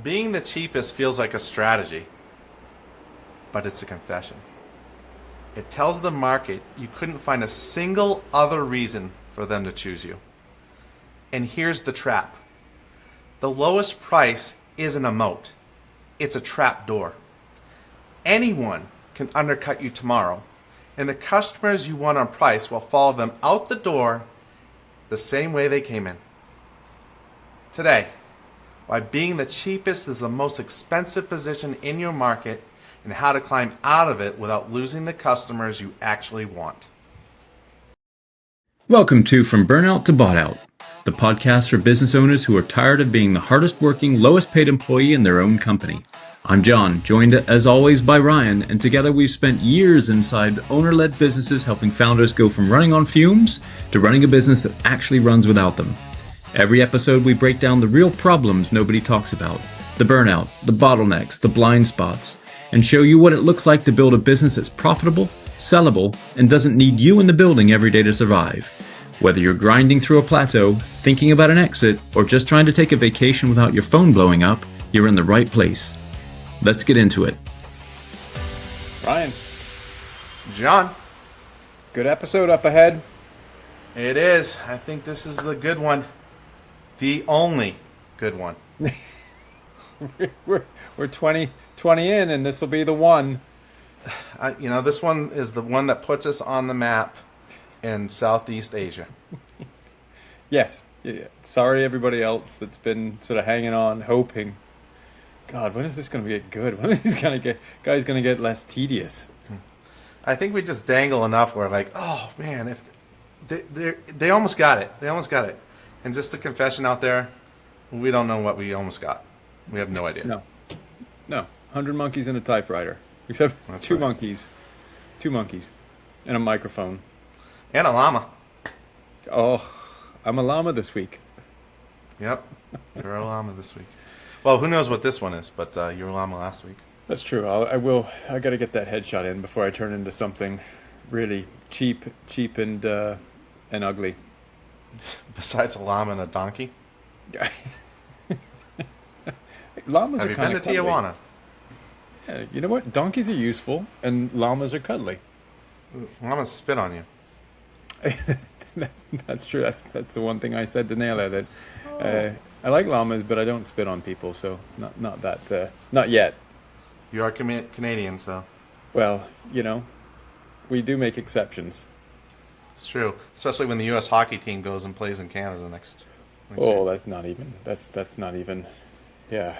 Being the cheapest feels like a strategy, but it's a confession. It tells the market you couldn't find a single other reason for them to choose you. And here's the trap. The lowest price isn't a moat. It's a trap door. Anyone can undercut you tomorrow, and the customers you want on price will follow them out the door the same way they came in. Today, why being the cheapest is the most expensive position in your market and how to climb out of it without losing the customers you actually want. Welcome to From Burnout to Bought Out, the podcast for business owners who are tired of being the hardest working, lowest paid employee in their own company. I'm Jon, joined as always by Ryan, and together we've spent years inside owner-led businesses helping founders go from running on fumes to running a business that actually runs without them. Every episode we break down the real problems nobody talks about, the burnout, the bottlenecks, the blind spots, and show you what it looks like to build a business that's profitable, sellable, and doesn't need you in the building every day to survive. Whether you're grinding through a plateau, thinking about an exit, or just trying to take a vacation without your phone blowing up, you're in the right place. Let's get into it. Ryan. Jon. Good episode up ahead. It is. I think this is the good one. The only good one. We're 20 in, and this will be the one. This one is the one that puts us on the map in Southeast Asia. Yes. Yeah. Sorry, everybody else that's been sort of hanging on, hoping. God, when is this going to get good? When is this going to get less tedious? I think we just dangle enough where, like, oh man, if they almost got it, And just a confession out there, we don't know what we almost got. We have no idea. No. 100 monkeys in a typewriter, except That's two right. monkeys, and a microphone. And a llama. Oh, I'm a llama this week. Yep, you're a llama this week. Well, who knows what this one is, but you were a llama last week. That's true. I will. I got to get that headshot in before I turn into something really cheap and ugly. Besides a llama and a donkey. Llamas Have are you kind been of to Tijuana? Yeah, you know what? Donkeys are useful, and llamas are cuddly. Llamas spit on you. That's true. That's the one thing I said to Naila, that I like llamas, but I don't spit on people. So not yet. You are Canadian, so. Well, we do make exceptions. It's true, especially when the U.S. hockey team goes and plays in Canada next Oh, year. that's not even. Yeah,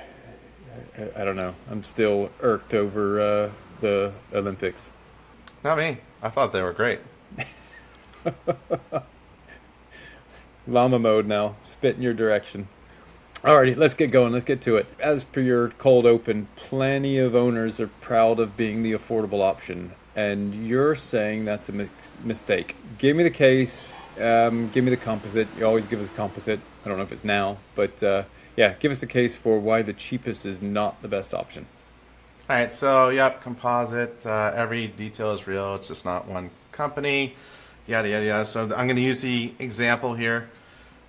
I don't know. I'm still irked over the Olympics. Not me. I thought they were great. Llama mode now. Spit in your direction. Alrighty, let's get going. Let's get to it. As per your cold open, plenty of owners are proud of being the affordable option, and you're saying that's a mistake. Give me the case. Give me the composite. You always give us a composite. I don't know if it's now, but give us the case for why the cheapest is not the best option. All right, so yep, composite. Every detail is real. It's just not one company. Yada yada yada. So I'm going to use the example here.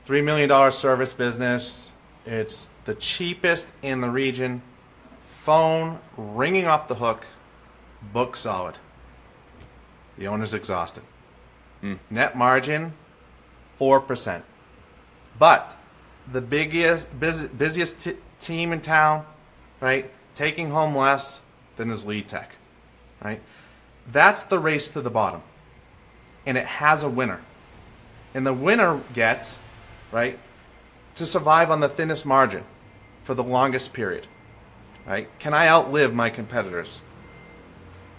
$3 million service business. It's the cheapest in the region. Phone ringing off the hook. Book solid. The owner's exhausted. Net margin 4%. But the busiest team in town, right? Taking home less than his lead tech, right? That's the race to the bottom. And it has a winner. And the winner gets, right, to survive on the thinnest margin for the longest period, right? Can I outlive my competitors?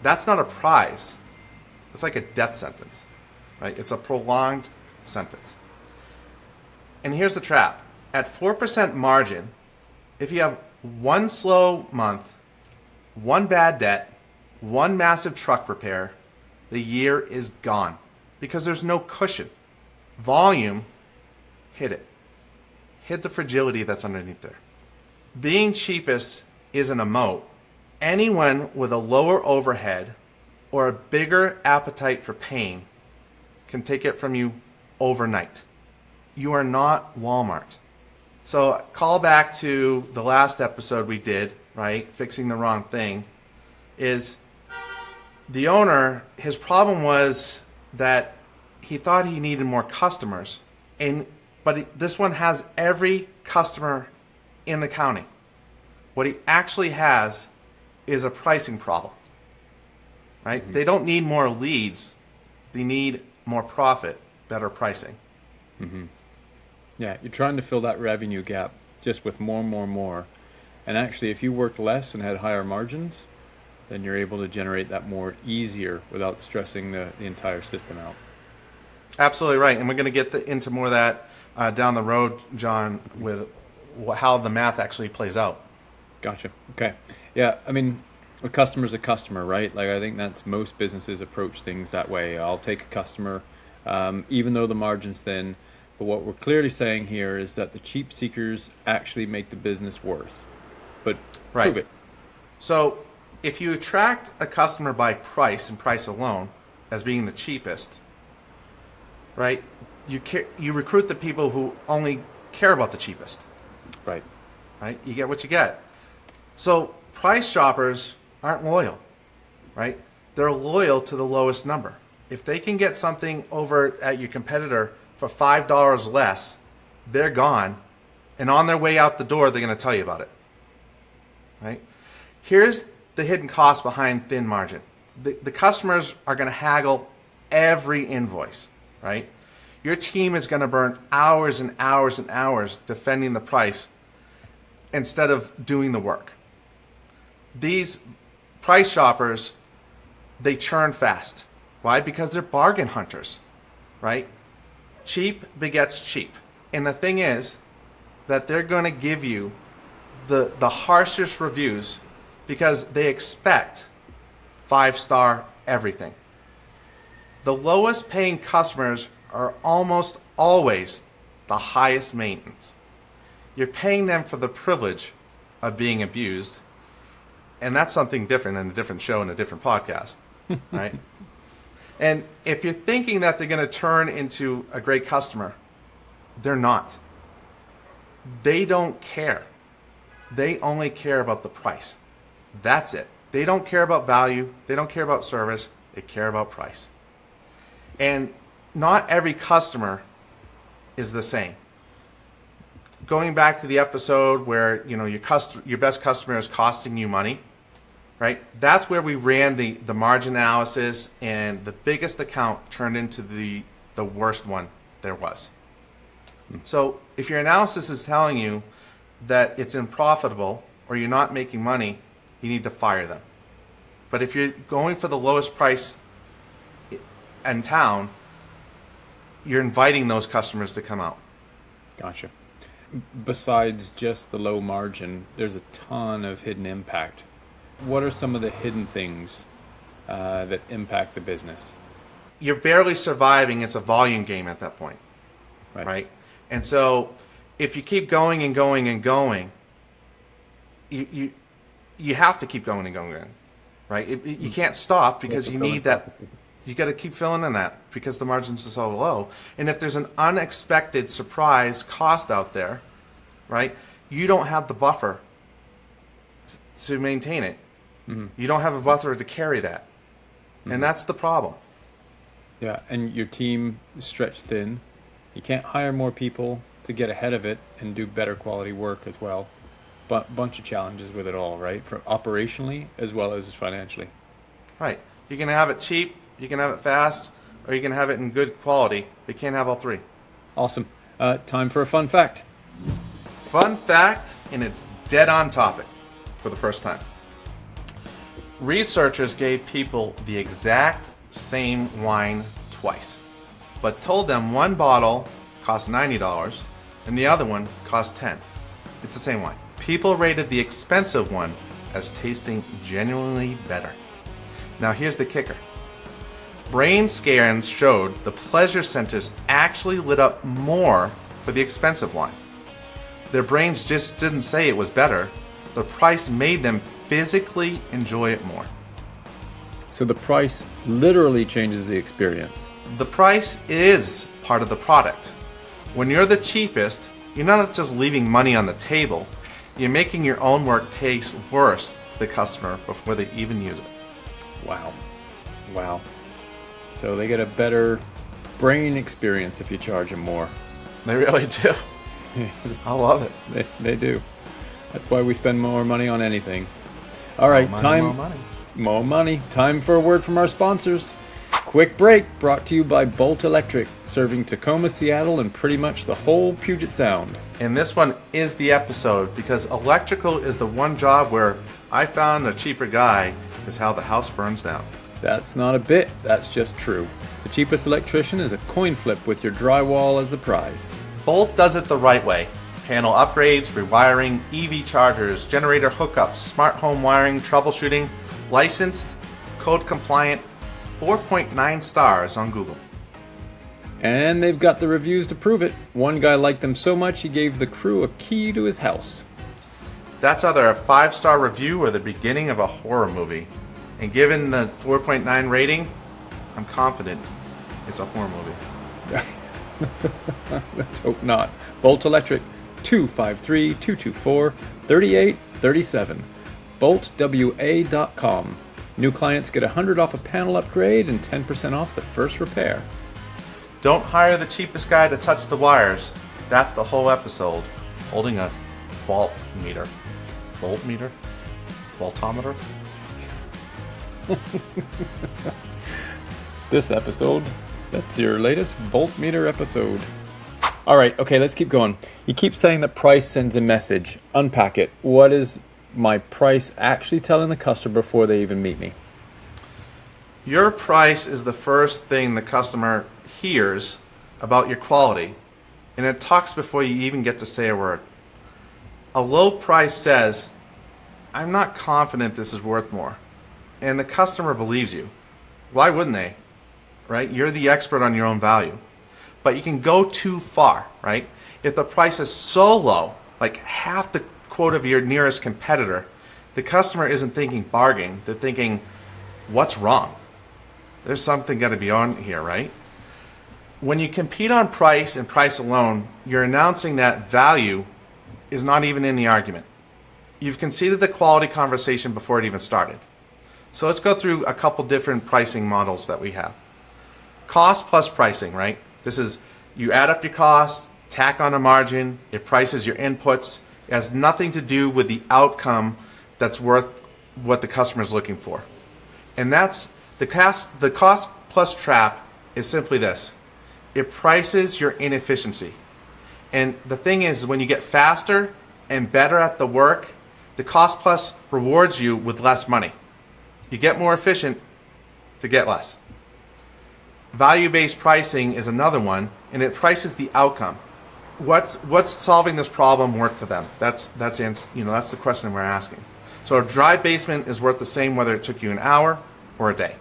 That's not a prize. It's like a death sentence, right? It's a prolonged sentence. And here's the trap. At 4% margin, if you have one slow month, one bad debt, one massive truck repair, the year is gone because there's no cushion. Volume, hit it. Hit the fragility that's underneath there. Being cheapest isn't a moat. Anyone with a lower overhead or a bigger appetite for pain can take it from you overnight. You are not Walmart. So call back to the last episode we did, right? Fixing the wrong thing. Is the owner, his problem was that he thought he needed more customers, but this one has every customer in the county. What he actually has is a pricing problem, right? Mm-hmm. They don't need more leads. They need more profit, better pricing. Mm-hmm. Yeah, you're trying to fill that revenue gap just with more. And actually, if you worked less and had higher margins, then you're able to generate that more easier without stressing the entire system out. Absolutely right. And we're going to get into more of that down the road, John, with how the math actually plays out. Gotcha. Okay. Yeah, I mean, a customer's a customer, right? Like, I think that's most businesses approach things that way. I'll take a customer, even though the margin's thin. But what we're clearly saying here is that the cheap seekers actually make the business worse. But prove it. So if you attract a customer by price and price alone as being the cheapest, right, you recruit the people who only care about the cheapest. Right. Right? You get what you get. So price shoppers aren't loyal, right? They're loyal to the lowest number. If they can get something over at your competitor for $5 less, they're gone. And on their way out the door, they're going to tell you about it. Right? Here's the hidden cost behind thin margin. The customers are going to haggle every invoice, right? Your team is going to burn hours and hours and hours defending the price instead of doing the work. These price shoppers, they churn fast. Why? Because they're bargain hunters, right? Cheap begets cheap. And the thing is that they're going to give you the harshest reviews because they expect 5-star everything. The lowest paying customers are almost always the highest maintenance. You're paying them for the privilege of being abused, and that's something different in a different show and a different podcast, right? And if you're thinking that they're going to turn into a great customer, they're not. They don't care. They only care about the price. That's it. They don't care about value. They don't care about service. They care about price. And not every customer is the same. Going back to the episode where your best customer is costing you money, right? That's where we ran the margin analysis, and the biggest account turned into the worst one there was. So if your analysis is telling you that it's unprofitable or you're not making money, you need to fire them. But if you're going for the lowest price in town, you're inviting those customers to come out. Gotcha. Besides just the low margin, there's a ton of hidden impact. What are some of the hidden things that impact the business? You're barely surviving. It's a volume game at that point, right? And so if you keep going and going and going, you have to keep going and going, right? You can't stop because you need that. You got to keep filling in that because the margins are so low. And if there's an unexpected surprise cost out there, right, you don't have the buffer to maintain it. Mm-hmm. You don't have a buffer to carry that. Mm-hmm. And that's the problem. Yeah, and your team is stretched thin. You can't hire more people to get ahead of it and do better quality work as well. But bunch of challenges with it all, right? From operationally as well as financially. Right. You can have it cheap, you can have it fast, or you can have it in good quality. But you can't have all three. Awesome. Time for a fun fact. Fun fact, and it's dead on topic for the first time. Researchers gave people the exact same wine twice, but told them one bottle cost $90 and the other one cost $10. It's the same wine. People rated the expensive one as tasting genuinely better. Now here's the kicker. Brain scans showed the pleasure centers actually lit up more for the expensive wine. Their brains just didn't say it was better. The price made them physically enjoy it more. So the price literally changes the experience. The price is part of the product. When you're the cheapest, you're not just leaving money on the table, you're making your own work taste worse to the customer before they even use it. Wow. So they get a better brain experience if you charge them more. They really do. I love it. They do. That's why we spend more money on anything. All right, more money. Time for a word from our sponsors. Quick break brought to you by Bolt Electric, serving Tacoma, Seattle, and pretty much the whole Puget Sound. And this one is the episode because electrical is the one job where I found a cheaper guy is how the house burns down. That's not a bit, that's just true. The cheapest electrician is a coin flip with your drywall as the prize. Bolt does it the right way. Panel upgrades, rewiring, EV chargers, generator hookups, smart home wiring, troubleshooting, licensed, code compliant, 4.9 stars on Google. And they've got the reviews to prove it. One guy liked them so much he gave the crew a key to his house. That's either a 5-star review or the beginning of a horror movie. And given the 4.9 rating, I'm confident it's a horror movie. Let's hope not. Bolt Electric, 253-224-3837. BoltWA.com. New clients get $100 off a panel upgrade and 10% off the first repair. Don't hire the cheapest guy to touch the wires. That's the whole episode. Holding a volt meter. Volt meter? Voltometer? This episode, that's your latest voltmeter episode. All right, okay, let's keep going. You keep saying that price sends a message. Unpack it. What is my price actually telling the customer before they even meet me? Your price is the first thing the customer hears about your quality, and it talks before you even get to say a word. A low price says, I'm not confident this is worth more. And the customer believes you. Why wouldn't they? Right? You're the expert on your own value. But you can go too far, right? If the price is so low, like half the quote of your nearest competitor, the customer isn't thinking bargain. They're thinking, what's wrong? There's something got to be on here, right? When you compete on price and price alone, you're announcing that value is not even in the argument. You've conceded the quality conversation before it even started. So let's go through a couple different pricing models that we have. Cost plus pricing, right? This is, you add up your cost, tack on a margin, it prices your inputs. It has nothing to do with the outcome that's worth what the customer is looking for. And that's, the cost plus trap is simply this. It prices your inefficiency. And the thing is, when you get faster and better at the work, the cost plus rewards you with less money. You get more efficient to get less. Value-based pricing is another one, and it prices the outcome. What's solving this problem worth to them? That's the question we're asking. So a dry basement is worth the same whether it took you an hour or a day.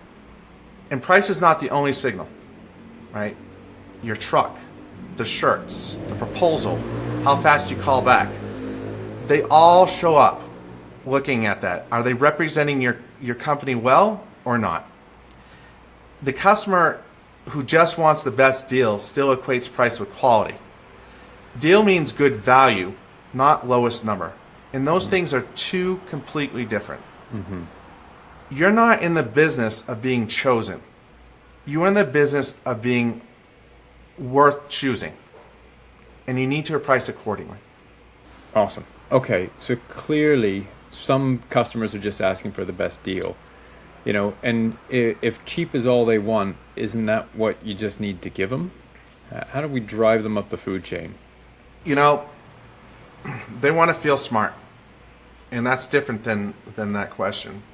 And price is not the only signal, right? Your truck, the shirts, the proposal, how fast you call back. They all show up looking at that. Are they representing your company well or not? The customer who just wants the best deal still equates price with quality. Deal means good value, not lowest number. And those things are two completely different. Mm-hmm. You're not in the business of being chosen. You're in the business of being worth choosing. And you need to price accordingly. Awesome. Okay, so clearly some customers are just asking for the best deal. You know, and if cheap is all they want, isn't that what you just need to give them? How do we drive them up the food chain? You know, they want to feel smart. And that's different than that question.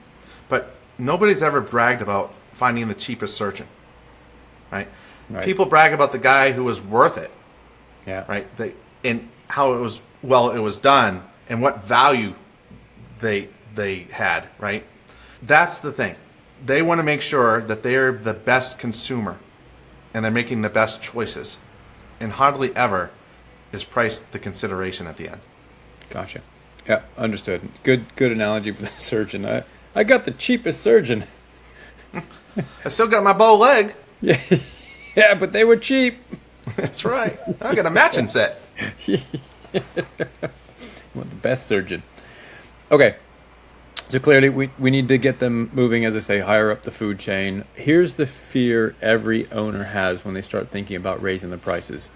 But nobody's ever bragged about finding the cheapest surgeon. Right? People brag about the guy who was worth it. Yeah. Right? And how it was done and what value they had, right? That's the thing. They want to make sure that they're the best consumer and they're making the best choices. And hardly ever is price the consideration at the end. Gotcha. Yeah, understood. Good analogy with the surgeon. I got the cheapest surgeon. I still got my bow leg. Yeah, but they were cheap. That's right. I got a matching set. You want the best surgeon. Okay. So clearly we need to get them moving, as I say, higher up the food chain. Here's the fear every owner has when they start thinking about raising the prices,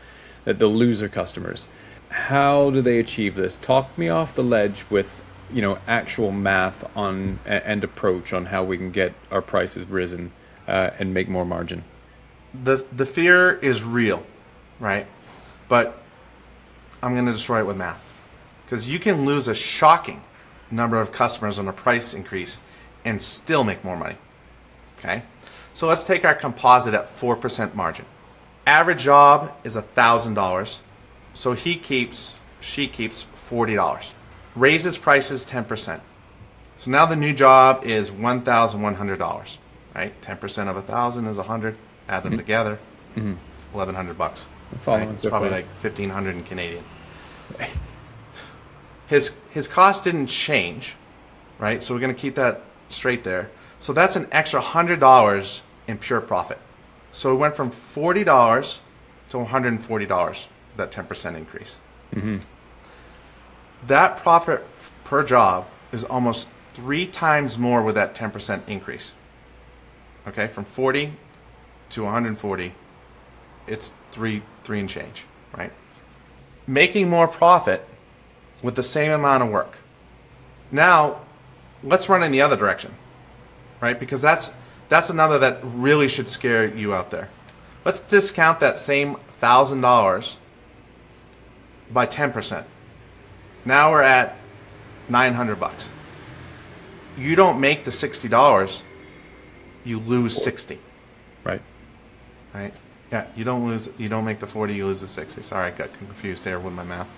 that they'll lose their customers. How do they achieve this? Talk me off the ledge with, actual math on and approach on how we can get our prices risen and make more margin. The fear is real, right? But I'm going to destroy it with math. Because you can lose a shocking number of customers on a price increase and still make more money. Okay? So let's take our composite at 4% margin. Average job is $1,000. So she keeps $40. Raises prices 10%. So now the new job is $1,100, right? 10% of 1,000 is 100. Add them together, $1,100. Right? It's probably like 1,500 in Canadian. His cost didn't change, right? So we're going to keep that straight there. So that's an extra $100 in pure profit. So it went from $40 to $140, that 10% increase. Mm-hmm. That profit per job is almost 3 times more with that 10% increase. Okay, from 40 to 140, it's three and change, right? Making more profit with the same amount of work. Now, let's run in the other direction, right? Because that's another that really should scare you out there. Let's discount that same $1,000 by 10%. Now we're at $900. You don't make the $60, you lose 60. Right. Right? Yeah, you don't make the 40, you lose the 60. Sorry, I got confused there with my math.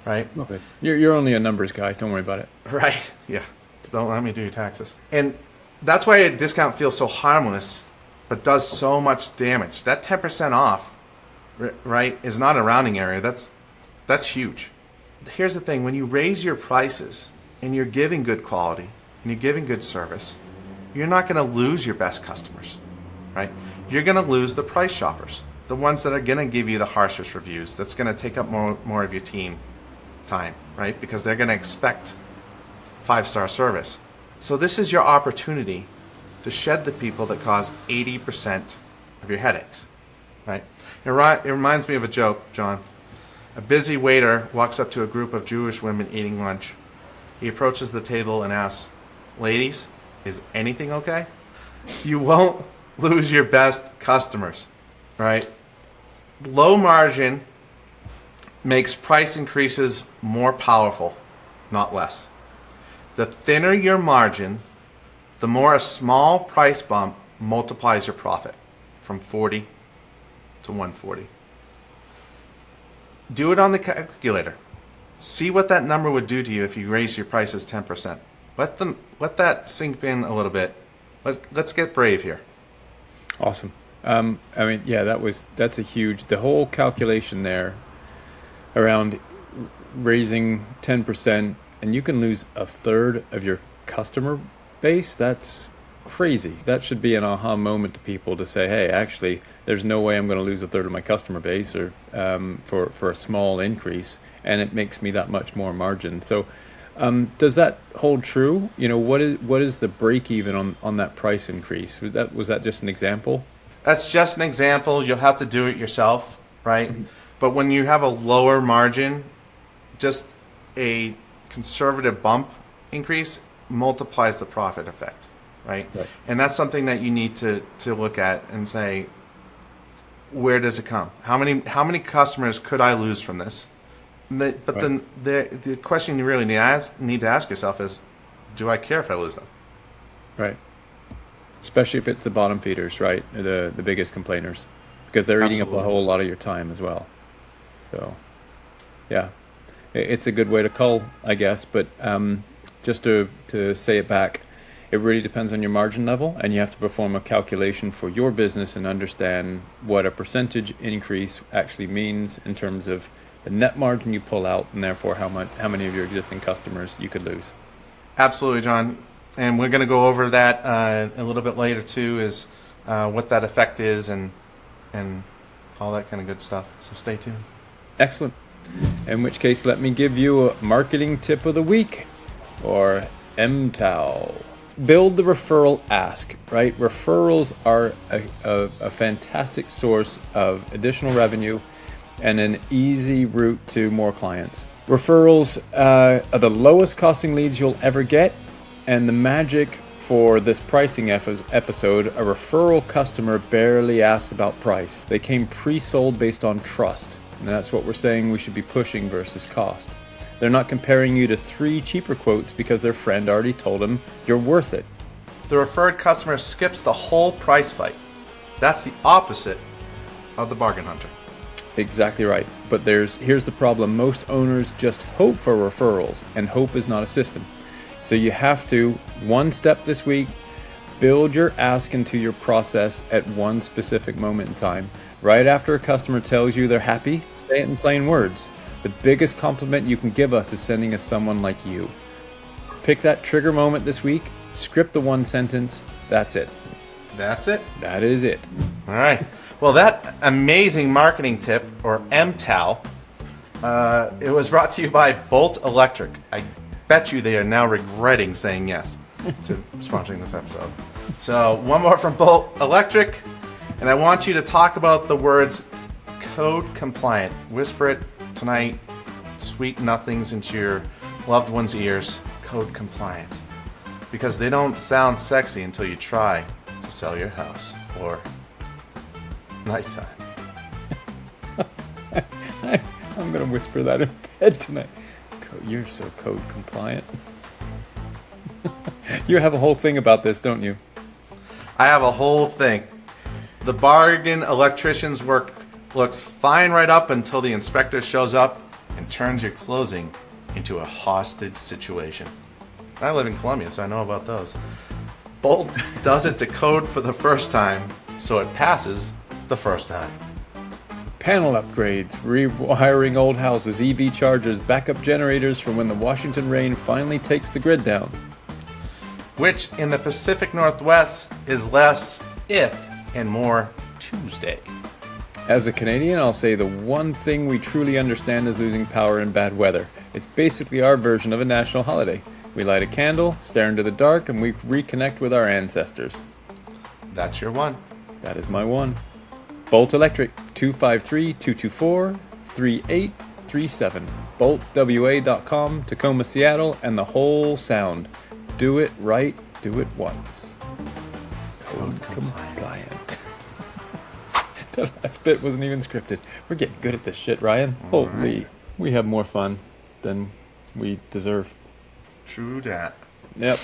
Right? Okay. You're only a numbers guy. Don't worry about it. Right. Yeah. Don't let me do your taxes. And that's why a discount feels so harmless, but does so much damage. That 10% off, right, is not a rounding area. That's huge. Here's the thing. When you raise your prices and you're giving good quality and you're giving good service, you're not going to lose your best customers, right? You're going to lose the price shoppers, the ones that are going to give you the harshest reviews, that's going to take up more of your team time, right? Because they're going to expect 5-star service. So this is your opportunity to shed the people that cause 80% of your headaches, right? It reminds me of a joke, John. A busy waiter walks up to a group of Jewish women eating lunch. He approaches the table and asks, "Ladies, is anything okay?" You won't lose your best customers, right? Low margin makes price increases more powerful, not less. The thinner your margin, the more a small price bump multiplies your profit from 40 to 140. Do it on the calculator. See what that number would do to you if you raise your prices 10%. Let that sink in a little bit. Let's get brave here. Awesome. That's a huge, the whole calculation there around raising 10%, and you can lose a third of your customer base. That's crazy. That should be an aha moment to people to say, hey, actually, there's no way I'm going to lose a third of my customer base or for a small increase, and it makes me that much more margin. So does that hold true? What is the break even on that price increase? Was that just an example? That's just an example. You'll have to do it yourself, right? Mm-hmm. But when you have a lower margin, just a conservative bump increase multiplies the profit effect, right? And that's something that you need to look at and say, where does it come? How many customers could I lose from this? Then the question you really need to ask yourself is, do I care if I lose them? Right. Especially if it's the bottom feeders, right? The biggest complainers, because they're eating up a whole lot of your time as well. So, yeah, it's a good way to cull, I guess. But just to say it back, it really depends on your margin level, and you have to perform a calculation for your business and understand what a percentage increase actually means in terms of the net margin you pull out, and therefore how many of your existing customers you could lose. Absolutely, John. And we're going to go over that a little bit later too, is what that effect is and all that kind of good stuff. So stay tuned. Excellent. In which case, let me give you a marketing tip of the week, or MTOW. Build the referral ask, right? Referrals are a fantastic source of additional revenue and an easy route to more clients. Referrals are the lowest costing leads you'll ever get, and the magic for this pricing episode, a referral customer barely asks about price. They came pre-sold based on trust, and that's what we're saying we should be pushing versus cost. They're not comparing you to 3 cheaper quotes because their friend already told them you're worth it. The referred customer skips the whole price fight. That's the opposite of the bargain hunter. Exactly right. But here's the problem. Most owners just hope for referrals, and hope is not a system. So you have to, one step this week, build your ask into your process at one specific moment in time. Right after a customer tells you they're happy, say it in plain words. The biggest compliment you can give us is sending us someone like you. Pick that trigger moment this week, script the one sentence, that's it. That's it? That is it. All right. Well, that amazing marketing tip, or MTOW, it was brought to you by Bolt Electric. I bet you they are now regretting saying yes to sponsoring this episode. So, one more from Bolt Electric, and I want you to talk about the words code compliant. Whisper it tonight, sweet nothings into your loved one's ears. Code compliant. Because they don't sound sexy until you try to sell your house or nighttime. I'm going to whisper that in bed tonight. You're so code compliant. You have a whole thing about this, don't you? I have a whole thing. The bargain electrician's work looks fine right up until the inspector shows up and turns your closing into a hostage situation. I live in Columbia, so I know about those. Bolt does it to code for the first time, so it passes the first time. Panel upgrades, rewiring old houses, EV chargers, backup generators for when the Washington rain finally takes the grid down. Which in the Pacific Northwest is less if and more Tuesday. As a Canadian, I'll say the one thing we truly understand is losing power in bad weather. It's basically our version of a national holiday. We light a candle, stare into the dark, and we reconnect with our ancestors. That's your one. That is my one. Bolt Electric, 253-224-3837. BoltWA.com, Tacoma, Seattle, and the whole sound. Do it right, do it once. Code compliant. That last bit wasn't even scripted. We're getting good at this shit, Ryan. Holy. We have more fun than we deserve. True that. Yep.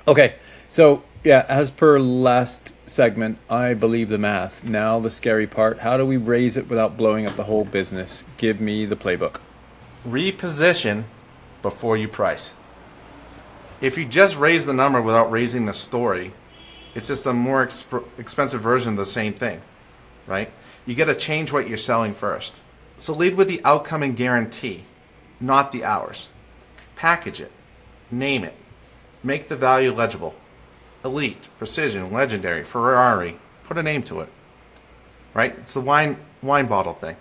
Okay, so yeah, as per last segment, I believe the math. Now the scary part. How do we raise it without blowing up the whole business? Give me the playbook. Reposition before you price. If you just raise the number without raising the story, it's just a more expensive version of the same thing, right? You got to change what you're selling first. So lead with the outcome and guarantee, not the hours. Package it. Name it. Make the value legible. Elite, precision, legendary, Ferrari. Put a name to it. Right? It's the wine bottle thing.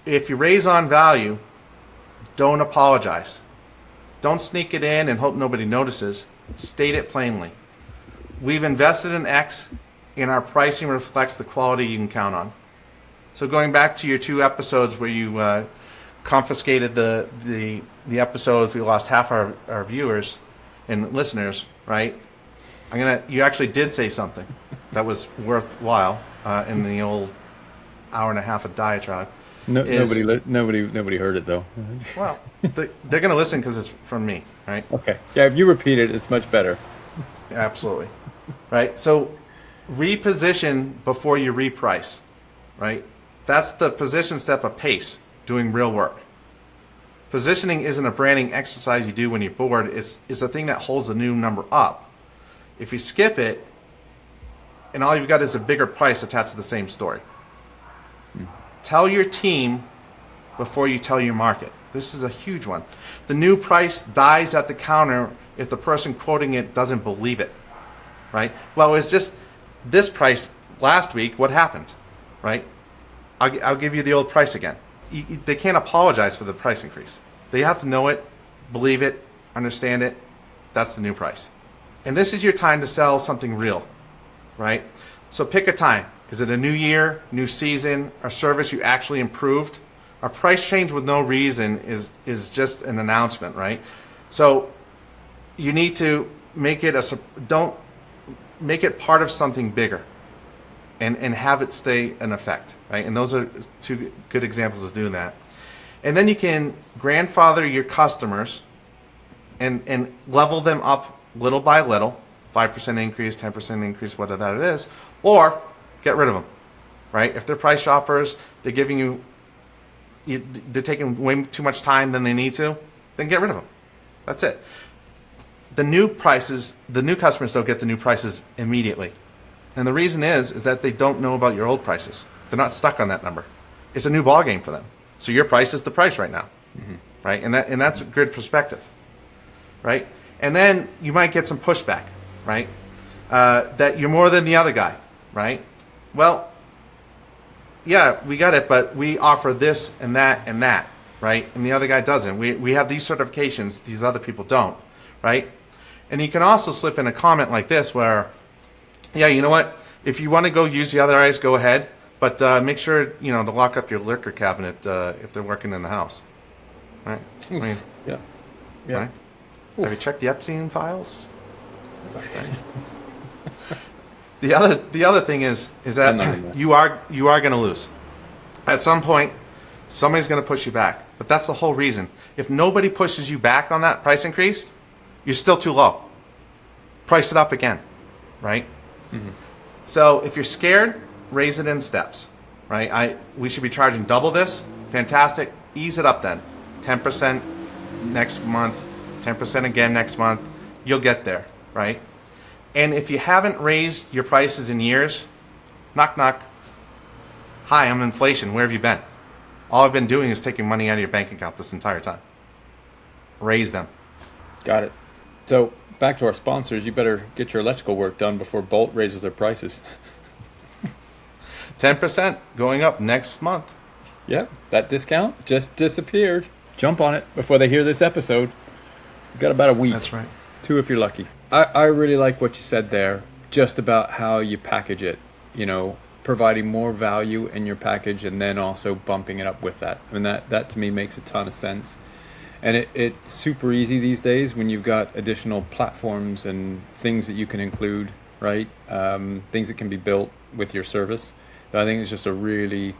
If you raise on value, don't apologize. Don't sneak it in and hope nobody notices. State it plainly. We've invested in X, and our pricing reflects the quality you can count on. So going back to your 2 episodes where you confiscated the episodes, we lost half our viewers and listeners, right? You actually did say something that was worthwhile in the old hour and a half of diatribe. Nobody heard it though. Well, they're going to listen because it's from me, right? Okay. Yeah, if you repeat it, it's much better. Absolutely. Right? So reposition before you reprice, right? That's the position step of PACE, doing real work. Positioning isn't a branding exercise you do when you're bored. It's a thing that holds the new number up. If you skip it, and all you've got is a bigger price attached to the same story. Tell your team before you tell your market. This is a huge one. The new price dies at the counter if the person quoting it doesn't believe it, right? Well, it's just this price last week. What happened, right? I'll give you the old price again. they can't apologize for the price increase. They have to know it, believe it, understand it. That's the new price. And this is your time to sell something real, right? So pick a time. Is it a new year, new season, a service you actually improved? A price change with no reason is just an announcement, right? So you need to make it don't make it part of something bigger, and have it stay in effect, right? And those are two good examples of doing that. And then you can grandfather your customers and level them up little by little, 5% increase, 10% increase, whatever that it is, or get rid of them, right? If they're price shoppers, they're giving they're taking way too much time than they need to, then get rid of them. That's it. The new customers don't get the new prices immediately. And the reason is that they don't know about your old prices. They're not stuck on that number. It's a new ballgame for them. So your price is the price right now, right? And that's a good perspective, right? And then you might get some pushback, right? That you're more than the other guy, right? Well, yeah, we got it, but we offer this and that, right? And the other guy doesn't. We have these certifications, these other people don't, right? And you can also slip in a comment like this where, yeah, you know what? If you want to go use the other guys, go ahead, but make sure to lock up your liquor cabinet if they're working in the house, right? I mean, Yeah. right? Have you checked the Epstein files? Right. The other thing is that you are going to lose. At some point, somebody's going to push you back. But that's the whole reason. If nobody pushes you back on that price increase, you're still too low. Price it up again, right? Mm-hmm. So if you're scared, raise it in steps, right? We should be charging double this. Fantastic. Ease it up then. 10% next month, 10% again next month. You'll get there, right? And if you haven't raised your prices in years, knock, knock. Hi, I'm inflation. Where have you been? All I've been doing is taking money out of your bank account this entire time. Raise them. Got it. So back to our sponsors, you better get your electrical work done before Bolt raises their prices. 10% going up next month. Yep, that discount just disappeared. Jump on it before they hear this episode. You've got about a week. That's right. 2 if you're lucky. I really like what you said there, just about how you package it, providing more value in your package and then also bumping it up with that. I mean, that to me makes a ton of sense. And it's super easy these days when you've got additional platforms and things that you can include, right? Things that can be built with your service. So I think it's just a really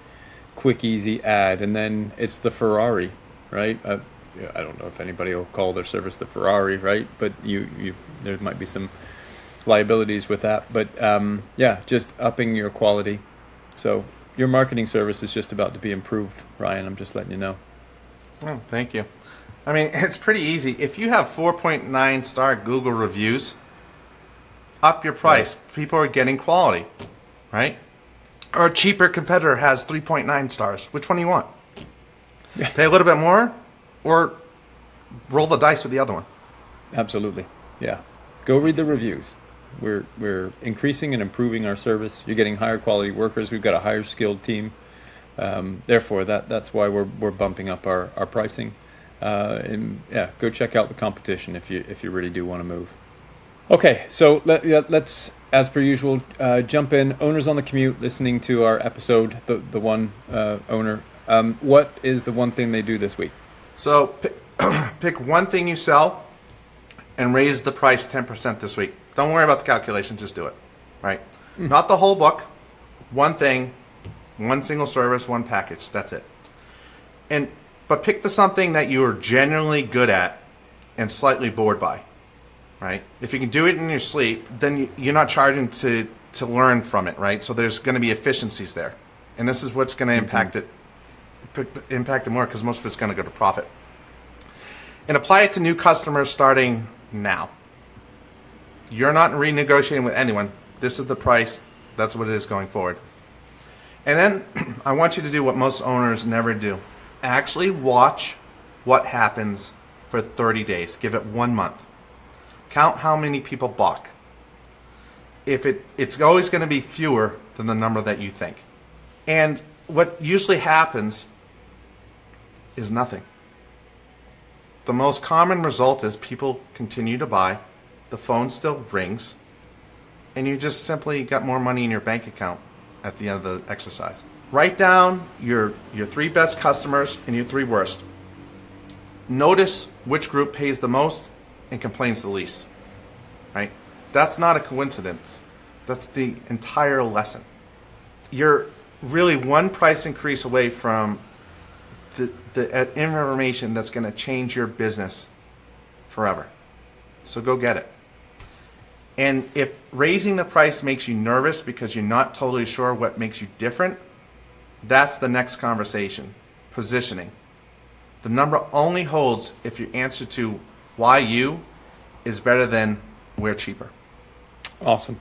quick, easy add. And then it's the Ferrari, right? I don't know if anybody will call their service the Ferrari, right? But there might be some liabilities with that. But just upping your quality. So your marketing service is just about to be improved, Ryan. I'm just letting you know. Oh, thank you. I mean, it's pretty easy. If you have 4.9 star Google reviews, up your price. Right. People are getting quality, right? Or a cheaper competitor has 3.9 stars. Which one do you want? Pay a little bit more, or roll the dice with the other one. Absolutely. Yeah. Go read the reviews. We're increasing and improving our service. You're getting higher quality workers. We've got a higher skilled team. Therefore, that's why we're bumping up our pricing. Go check out the competition if you really do want to move. Okay, so let's, as per usual, jump in. Owners on the commute, listening to our episode, the one owner. What is the one thing they do this week? So pick one thing you sell and raise the price 10% this week. Don't worry about the calculation, just do it, right? Not the whole book, one thing, one single service, one package, that's it. But pick something that you are genuinely good at and slightly bored by, right? If you can do it in your sleep, then you're not charging to learn from it, right? So there's going to be efficiencies there. And this is what's going to impact it more, because most of it's going to go to profit. And apply it to new customers starting now. You're not renegotiating with anyone. This is the price. That's what it is going forward. And then I want you to do what most owners never do. Actually watch what happens for 30 days. Give it 1 month. Count how many people balk. If it's always going to be fewer than the number that you think. And what usually happens is nothing. The most common result is people continue to buy, the phone still rings, and you just simply got more money in your bank account at the end of the exercise. Write down your 3 best customers and your 3 worst. Notice which group pays the most and complains the least. Right? That's not a coincidence. That's the entire lesson. You're really one price increase away from the information that's going to change your business forever. So go get it. And if raising the price makes you nervous because you're not totally sure what makes you different, that's the next conversation. Positioning. The number only holds if your answer to why you is better than we're cheaper. Awesome.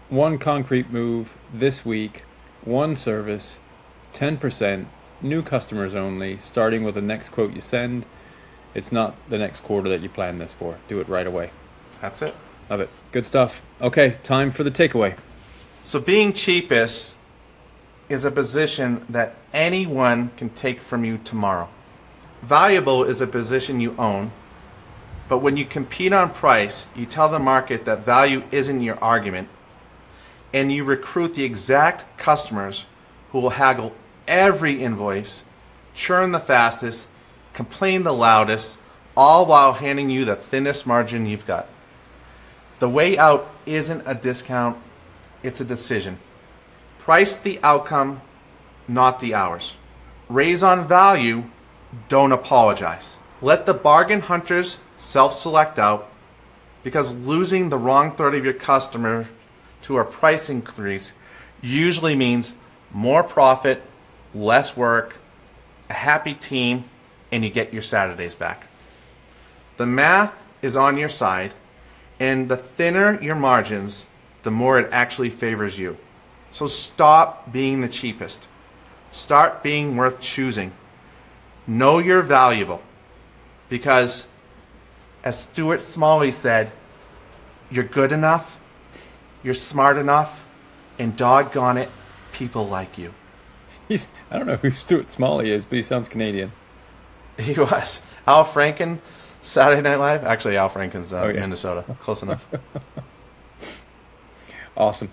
One concrete move this week, one service, 10%, new customers only, starting with the next quote you send. It's not the next quarter that you plan this for. Do it right away. That's it. Love it. Good stuff. Okay, time for the takeaway. So being cheapest is a position that anyone can take from you tomorrow. Valuable is a position you own, but when you compete on price, you tell the market that value isn't your argument, and you recruit the exact customers who will haggle every invoice, churn the fastest, complain the loudest, all while handing you the thinnest margin you've got. The way out isn't a discount, it's a decision. Price the outcome, not the hours. Raise on value, don't apologize. Let the bargain hunters self-select out, because losing the wrong third of your customer to a price increase usually means more profit, less work, a happy team, and you get your Saturdays back. The math is on your side, and the thinner your margins, the more it actually favors you. So stop being the cheapest. Start being worth choosing. Know you're valuable, because as Stuart Smalley said, you're good enough, you're smart enough, and doggone it, people like you. I don't know who Stuart Smalley is, but he sounds Canadian. He was. Al Franken, Saturday Night Live. Actually, Al Franken's Minnesota. Close enough. Awesome.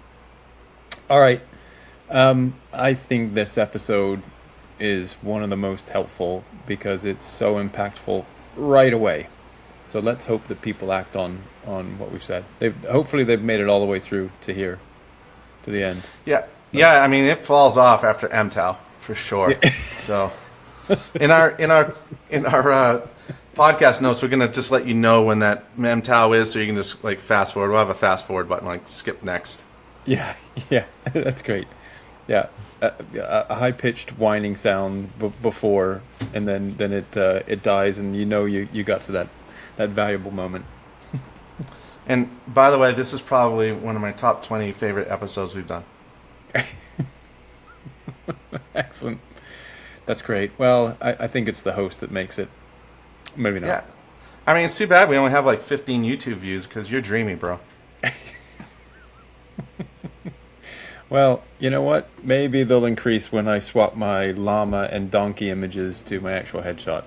All right. I think this episode is one of the most helpful because it's so impactful right away. So let's hope that people act on what we've said. Hopefully they've made it all the way through to here, to the end. Yeah. I mean, it falls off after MTAL for sure. Yeah. So, in our podcast notes, we're gonna just let you know when that MTAL is, so you can just like fast forward. We'll have a fast forward button, like skip next. Yeah, that's great. Yeah, a high pitched whining sound before, and then it dies, and you got to that valuable moment. And by the way, this is probably one of my top 20 favorite episodes we've done. Excellent. That's great. Well, I think it's the host that makes it. Maybe not. Yeah. I mean, it's too bad we only have like 15 YouTube views because you're dreamy, bro. Well, you know what? Maybe they'll increase when I swap my llama and donkey images to my actual headshot.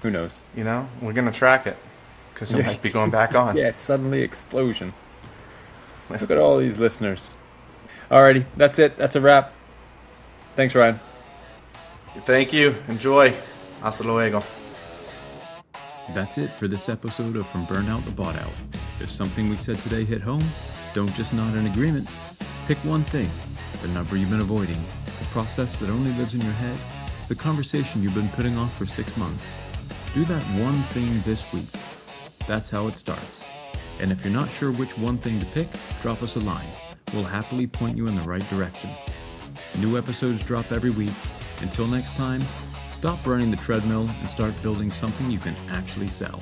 Who knows? You know, we're going to track it because it might be going back on. Yeah, suddenly explosion. Look at all these listeners. Alrighty, that's it. That's a wrap. Thanks, Ryan. Thank you. Enjoy. Hasta luego. That's it for this episode of From Burnout to Bought Out. If something we said today hit home, don't just nod in agreement. Pick one thing, the number you've been avoiding, the process that only lives in your head, the conversation you've been putting off for 6 months. Do that one thing this week. That's how it starts. And if you're not sure which one thing to pick, drop us a line. We'll happily point you in the right direction. New episodes drop every week. Until next time, stop running the treadmill and start building something you can actually sell.